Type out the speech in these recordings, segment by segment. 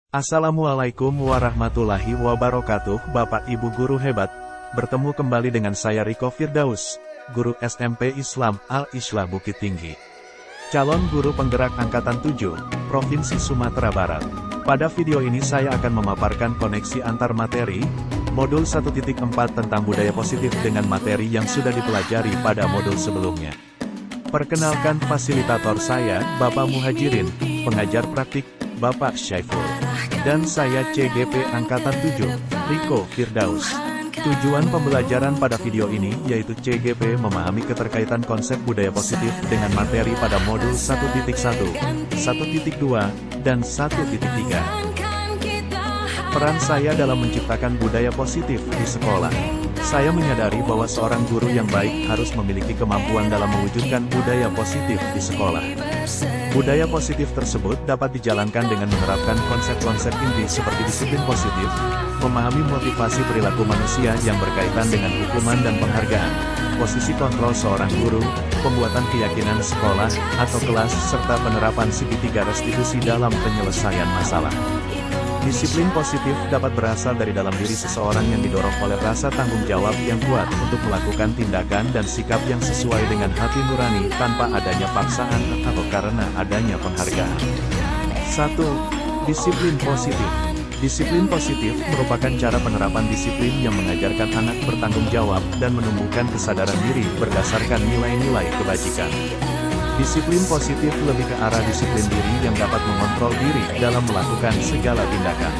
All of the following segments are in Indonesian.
Assalamualaikum warahmatullahi wabarakatuh. Bapak Ibu guru hebat, bertemu kembali dengan saya Riko Firdaus, guru SMP Islam Al-Islah Bukit Tinggi, calon guru penggerak Angkatan 7, Provinsi Sumatera Barat. Pada video ini saya akan memaparkan koneksi antar materi, modul 1.4 tentang budaya positif dengan materi yang sudah dipelajari pada modul sebelumnya. Perkenalkan fasilitator saya, Bapak Muhajirin, pengajar praktik, Bapak Syaiful. Dan saya CGP Angkatan 7, Riko Firdaus. Tujuan pembelajaran pada video ini yaitu CGP memahami keterkaitan konsep budaya positif dengan materi pada modul 1.1, 1.2, dan 1.3. Peran saya dalam menciptakan budaya positif di sekolah. Saya menyadari bahwa seorang guru yang baik harus memiliki kemampuan dalam mewujudkan budaya positif di sekolah. Budaya positif tersebut dapat dijalankan dengan menerapkan konsep-konsep inti seperti disiplin positif, memahami motivasi perilaku manusia yang berkaitan dengan hukuman dan penghargaan, posisi kontrol seorang guru, pembuatan keyakinan sekolah atau kelas, serta penerapan segitiga restitusi dalam penyelesaian masalah. Disiplin positif dapat berasal dari dalam diri seseorang yang didorong oleh rasa tanggung jawab yang kuat untuk melakukan tindakan dan sikap yang sesuai dengan hati nurani tanpa adanya paksaan atau karena adanya penghargaan. 1. Disiplin positif. Disiplin positif merupakan cara penerapan disiplin yang mengajarkan anak bertanggung jawab dan menumbuhkan kesadaran diri berdasarkan nilai-nilai kebajikan. Disiplin positif lebih ke arah disiplin diri yang dapat mengontrol diri dalam melakukan segala tindakan.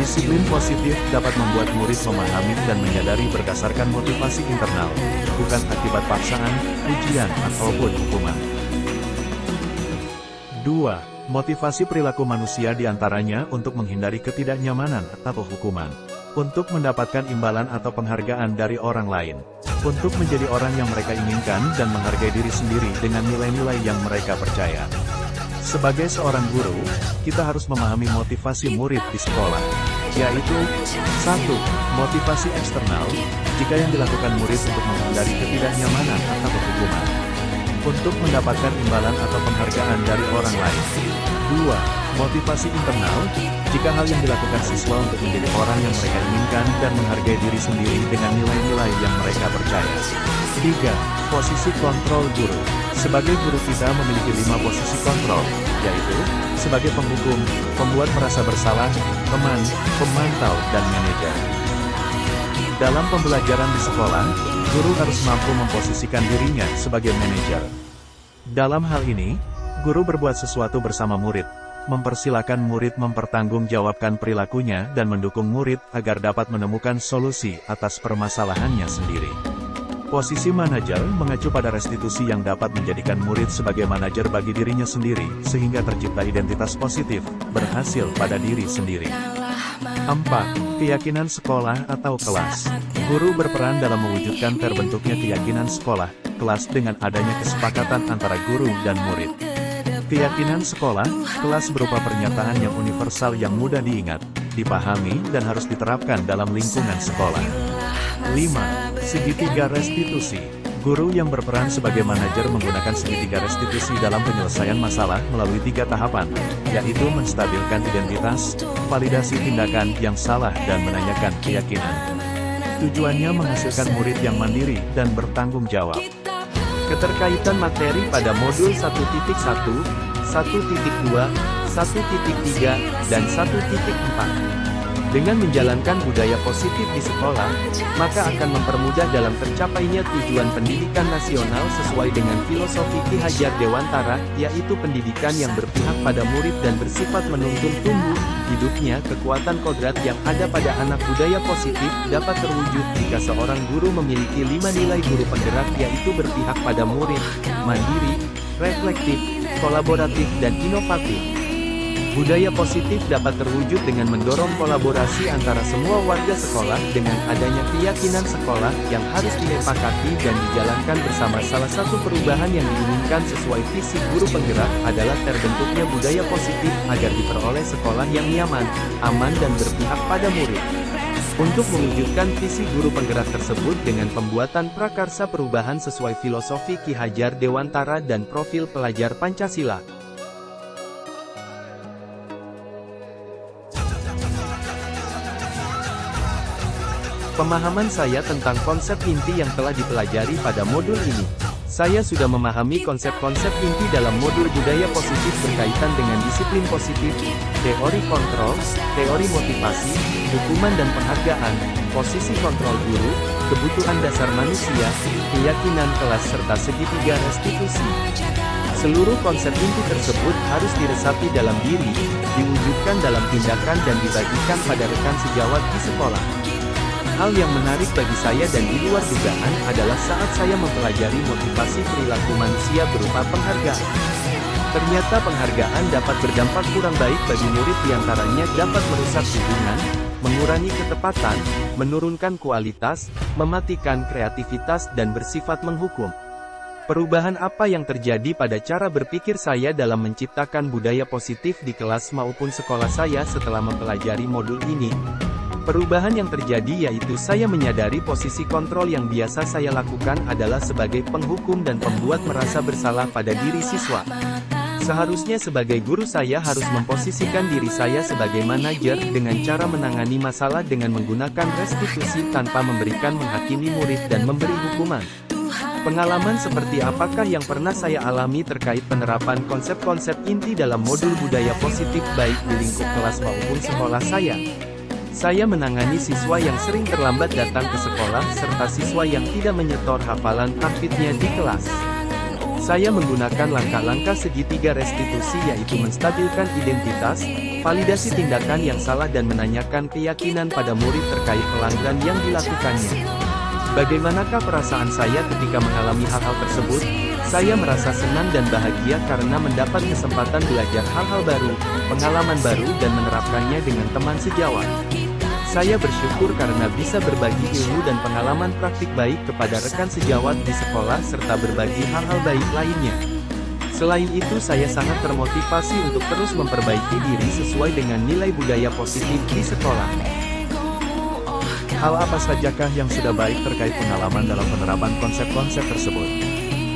Disiplin positif dapat membuat murid memahami dan menyadari berdasarkan motivasi internal, bukan akibat paksaan, ujian, ataupun hukuman. 2. Motivasi perilaku manusia diantaranya untuk menghindari ketidaknyamanan atau hukuman, untuk mendapatkan imbalan atau penghargaan dari orang lain, untuk menjadi orang yang mereka inginkan dan menghargai diri sendiri dengan nilai-nilai yang mereka percaya. Sebagai seorang guru, kita harus memahami motivasi murid di sekolah, yaitu 1. Motivasi eksternal, jika yang dilakukan murid untuk menghindari ketidaknyamanan atau hukuman, untuk mendapatkan imbalan atau penghargaan dari orang lain. 2. Motivasi internal, jika hal yang dilakukan siswa untuk menjadi orang yang mereka inginkan dan menghargai diri sendiri dengan nilai-nilai yang mereka percaya. 3. Posisi kontrol guru. Sebagai guru kita memiliki 5 posisi kontrol, yaitu sebagai penghukum, pembuat merasa bersalah, teman, pemantau, dan manajer. Dalam pembelajaran di sekolah, guru harus mampu memposisikan dirinya sebagai manajer. Dalam hal ini, guru berbuat sesuatu bersama murid, mempersilakan murid mempertanggungjawabkan perilakunya dan mendukung murid agar dapat menemukan solusi atas permasalahannya sendiri. Posisi manajer mengacu pada restitusi yang dapat menjadikan murid sebagai manajer bagi dirinya sendiri, sehingga tercipta identitas positif, berhasil pada diri sendiri. 4. Keyakinan sekolah atau kelas. Guru berperan dalam mewujudkan terbentuknya keyakinan sekolah, kelas dengan adanya kesepakatan antara guru dan murid. Keyakinan sekolah, kelas berupa pernyataan yang universal yang mudah diingat, dipahami, dan harus diterapkan dalam lingkungan sekolah. 5. Segitiga restitusi. Guru yang berperan sebagai manajer menggunakan segitiga restitusi dalam penyelesaian masalah melalui 3 tahapan, yaitu menstabilkan identitas, validasi tindakan yang salah, dan menanyakan keyakinan. Tujuannya menghasilkan murid yang mandiri dan bertanggung jawab. Keterkaitan materi pada modul 1.1, 1.2, 1.3, dan 1.4. Dengan menjalankan budaya positif di sekolah, maka akan mempermudah dalam tercapainya tujuan pendidikan nasional sesuai dengan filosofi Ki Hajar Dewantara, yaitu pendidikan yang berpihak pada murid dan bersifat menuntun tumbuh hidupnya. Kekuatan kodrat yang ada pada anak budaya positif dapat terwujud jika seorang guru memiliki 5 nilai guru penggerak, yaitu berpihak pada murid, mandiri, reflektif, kolaboratif, dan inovatif. Budaya positif dapat terwujud dengan mendorong kolaborasi antara semua warga sekolah dengan adanya keyakinan sekolah yang harus disepakati dan dijalankan bersama. Salah satu perubahan yang diinginkan sesuai visi guru penggerak adalah terbentuknya budaya positif agar diperoleh sekolah yang nyaman, aman, dan berpihak pada murid. Untuk mewujudkan visi guru penggerak tersebut dengan pembuatan prakarsa perubahan sesuai filosofi Ki Hajar Dewantara dan profil pelajar Pancasila. Pemahaman saya tentang konsep inti yang telah dipelajari pada modul ini. Saya sudah memahami konsep-konsep inti dalam modul budaya positif berkaitan dengan disiplin positif, teori kontrol, teori motivasi, hukuman dan penghargaan, posisi kontrol guru, kebutuhan dasar manusia, keyakinan kelas serta segitiga restitusi. Seluruh konsep inti tersebut harus diresapi dalam diri, diwujudkan dalam tindakan dan dibagikan pada rekan sejawat di sekolah. Hal yang menarik bagi saya dan di luar dugaan adalah saat saya mempelajari motivasi perilaku manusia berupa penghargaan. Ternyata penghargaan dapat berdampak kurang baik bagi murid, diantaranya dapat merusak hubungan, mengurangi ketepatan, menurunkan kualitas, mematikan kreativitas dan bersifat menghukum. Perubahan apa yang terjadi pada cara berpikir saya dalam menciptakan budaya positif di kelas maupun sekolah saya setelah mempelajari modul ini? Perubahan yang terjadi yaitu saya menyadari posisi kontrol yang biasa saya lakukan adalah sebagai penghukum dan pembuat merasa bersalah pada diri siswa. Seharusnya sebagai guru saya harus memposisikan diri saya sebagai manajer dengan cara menangani masalah dengan menggunakan restitusi tanpa memberikan menghakimi murid dan memberi hukuman. Pengalaman seperti apakah yang pernah saya alami terkait penerapan konsep-konsep inti dalam modul budaya positif baik di lingkup kelas maupun sekolah saya? Saya menangani siswa yang sering terlambat datang ke sekolah serta siswa yang tidak menyetor hafalan tahfidznya di kelas. Saya menggunakan langkah-langkah segitiga restitusi yaitu menstabilkan identitas, validasi tindakan yang salah dan menanyakan keyakinan pada murid terkait pelanggaran yang dilakukannya. Bagaimanakah perasaan saya ketika mengalami hal-hal tersebut? Saya merasa senang dan bahagia karena mendapat kesempatan belajar hal-hal baru, pengalaman baru dan menerapkannya dengan teman sejawat. Saya bersyukur karena bisa berbagi ilmu dan pengalaman praktik baik kepada rekan sejawat di sekolah serta berbagi hal-hal baik lainnya. Selain itu saya sangat termotivasi untuk terus memperbaiki diri sesuai dengan nilai budaya positif di sekolah. Hal apa sajakah yang sudah baik terkait pengalaman dalam penerapan konsep-konsep tersebut?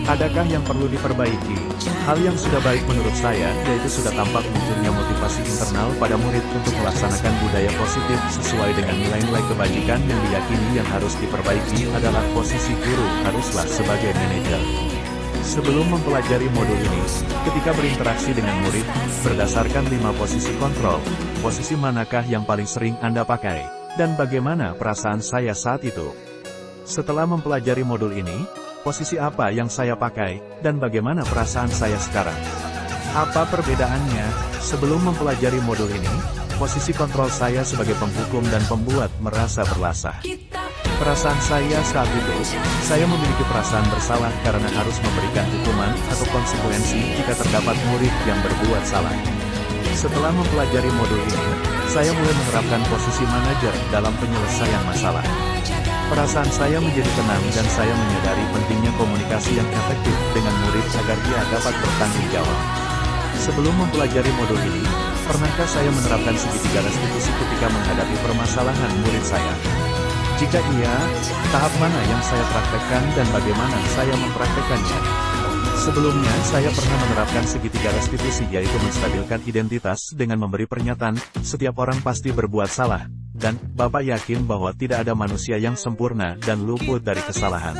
Adakah yang perlu diperbaiki? Hal yang sudah baik menurut saya, yaitu sudah tampak munculnya motivasi internal pada murid untuk melaksanakan budaya positif sesuai dengan nilai-nilai kebajikan yang diyakini. Yang harus diperbaiki adalah posisi guru haruslah sebagai manajer. Sebelum mempelajari modul ini, ketika berinteraksi dengan murid, berdasarkan 5 posisi kontrol, posisi manakah yang paling sering Anda pakai, dan bagaimana perasaan saya saat itu? Setelah mempelajari modul ini, posisi apa yang saya pakai, dan bagaimana perasaan saya sekarang? Apa perbedaannya? Sebelum mempelajari modul ini, posisi kontrol saya sebagai penghukum dan pembuat merasa bersalah. Perasaan saya saat itu, saya memiliki perasaan bersalah karena harus memberikan hukuman atau konsekuensi jika terdapat murid yang berbuat salah. Setelah mempelajari modul ini, saya mulai menerapkan posisi manajer dalam penyelesaian masalah. Perasaan saya menjadi tenang dan saya menyadari pentingnya komunikasi yang efektif dengan murid agar dia dapat bertanggung jawab. Sebelum mempelajari modul ini, pernahkah saya menerapkan segitiga restitusi ketika menghadapi permasalahan murid saya? Jika iya, tahap mana yang saya praktekkan dan bagaimana saya mempraktekannya? Sebelumnya saya pernah menerapkan segitiga restitusi yaitu menstabilkan identitas dengan memberi pernyataan, setiap orang pasti berbuat salah. Dan, Bapak yakin bahwa tidak ada manusia yang sempurna dan luput dari kesalahan.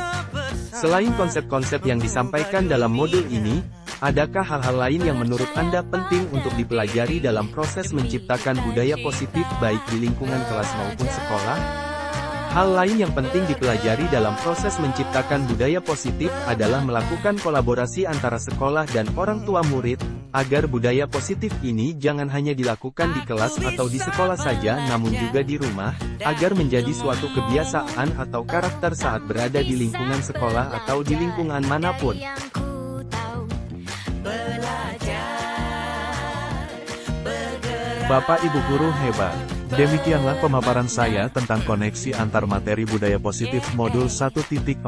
Selain konsep-konsep yang disampaikan dalam modul ini, adakah hal-hal lain yang menurut Anda penting untuk dipelajari dalam proses menciptakan budaya positif baik di lingkungan kelas maupun sekolah? Hal lain yang penting dipelajari dalam proses menciptakan budaya positif adalah melakukan kolaborasi antara sekolah dan orang tua murid, agar budaya positif ini jangan hanya dilakukan di kelas atau di sekolah saja namun juga di rumah, agar menjadi suatu kebiasaan atau karakter saat berada di lingkungan sekolah atau di lingkungan manapun. Bapak Ibu guru hebat. Demikianlah pemaparan saya tentang koneksi antar materi budaya positif modul 1.4.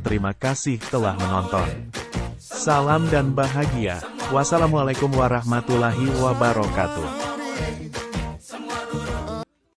Terima kasih telah menonton. Salam dan bahagia. Wassalamualaikum warahmatullahi wabarakatuh.